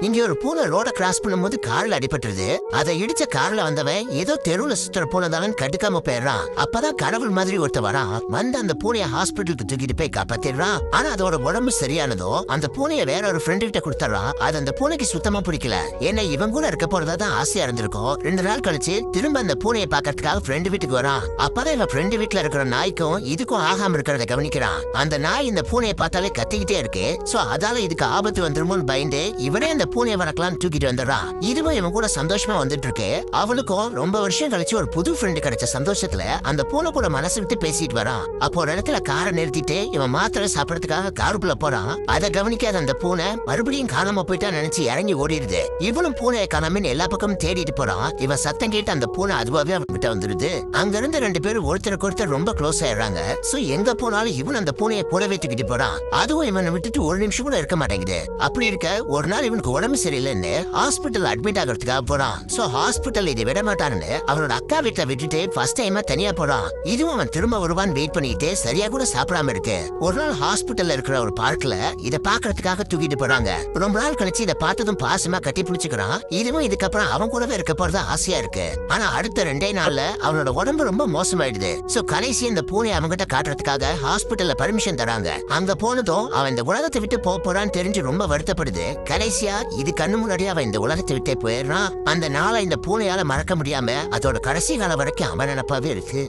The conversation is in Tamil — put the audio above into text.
இங்க ஒரு பூனை ரோட கிராஸ் பண்ணும்போது கார்ல அடிபட்டுருது. அதை இடிச்ச கார்ல வந்தவன் ஏதோ தெருவுல சுத்துற பூனைதான் கண்டுக்காம போயிடுறான். அப்பதான் கடவுள் மாதிரி ஒருத்த வரான். வந்து அந்த பூனைய ஹாஸ்பிட்டலுக்கு தூக்கிட்டு போய் காப்பாத்திடுறான். ஆனா அதோட உடம்பு சரியானதோ அந்த பூனைய வேற ஒரு ஃப்ரெண்டு கிட்ட கொடுத்துறான். அது அந்த பூனைக்கு சுத்தமா பிடிக்கல. ஏன்னா இவன் கூட இருக்க போறதா ஆசையா இருந்திருக்கும். 2 நாள் கழிச்சு திரும்ப அந்த பூனையை பாக்கிறதுக்காக ஃப்ரெண்டு வீட்டுக்கு வரான். அப்பதான் இவன் ஃப்ரெண்டு வீட்டுல இருக்கிற நாய்க்கும் இதுக்கும் ஆகாம இருக்கிறத கவனிக்கிறான். அந்த நாய் இந்த பூனையை பார்த்தாலே கத்திக்கிட்டே இருக்கு. சோ அதால இதுக்கு ஆபத்து வந்துருமோன்னு பயந்து இவனே அந்த பூனையை வளர்க்கலாம்னு தூக்கிட்டு வந்துடுறான். இதுவும் இவன் கூட சந்தோஷமா வந்துட்டு இருக்கு. அவனுக்கும் ரொம்ப வருஷம் கழிச்சு ஒரு புது ஃப்ரெண்டு கிடைச்ச சந்தோஷத்துல அந்த பூனை கூட மனசு விட்டு பேசிட்டு வரான். அப்போ ஒரு இடத்துல காரை நிறுத்திட்டு இவன் மாத்திரை சாப்பிடறதுக்காக காருக்குள்ள போறான். அதை கவனிக்காத அந்த பூனை மறுபடியும் காணாம போயிட்டா நினைச்சு இறங்கி ஓடிடுது. இவனும் பூனையை காணாமன்னு எல்லா பக்கமும் தேடிட்டு போறான். இவன் சத்தம் கேட்டு அந்த பூனை அதுவாவே அவன்கிட்ட வந்துருது. அங்க இருந்து 2 பேரும் ஒருத்தருக்கு ஒருத்தர் ரொம்ப க்ளோஸ் ஆயிடுறாங்க. சோ எங்க போனாலும் இவன் அந்த பூனையை கூடவே தூக்கிட்டு போறான். அதுவும் இவனை விட்டுட்டு ஒரு நிமிஷம் கூட இருக்க மாட்டேங்குது. அப்படி இருக்க ஒரு நாள் இவனுக்கு உடம்பு சரியில்லைன்னு ஹாஸ்பிட்டல் அட்மிட் ஆகிறதுக்காக போறான். சோ ஹாஸ்பிட்டல் இதை விட மாட்டான்னு அவனோட அக்கா வீட்டுல விட்டுட்டு ஃபர்ஸ்ட் டைமா தனியா போறான். இதுவும் அவன் திரும்ப வருவான்னு வெயிட் பண்ணிட்டு சரியா கூட சாப்பிடாம இருக்கு. ஒரு நாள் ஹாஸ்பிட்டல்ல இருக்கிற ஒரு பார்க்ல இதை பாக்குறதுக்காக தூக்கிட்டு போறாங்க. ரொம்ப நாள் கழிச்சு இதை பார்த்ததும் பாசமா கட்டி பிடிச்சுக்கிறான். இதுவும் இதுக்கப்புறம் அவன் கூடவே இருக்க போறதா ஆசையா இருக்கு. ஆனா அடுத்த 2 நாள்ல அவனோட உடம்பு ரொம்ப மோசமாயிடுது. சோ கடைசி இந்த பூனை அவங்கிட்ட காட்டுறதுக்காக ஹாஸ்பிட்டல்ல பர்மிஷன் தராங்க. அங்க போனதும் அவன் இந்த உலகத்தை விட்டு போறான்னு தெரிஞ்சு ரொம்ப வருத்தப்படுது. கடைசியா இது கண்ணு முன்னாடியே அவன் இந்த உலகத்தை விட்டே போயிடுறான். அந்த நாளை இந்த பூனையால மறக்க முடியாம அதோட கடைசி காலம் வரைக்கும் அவன் நினைப்பாவே இருக்கு.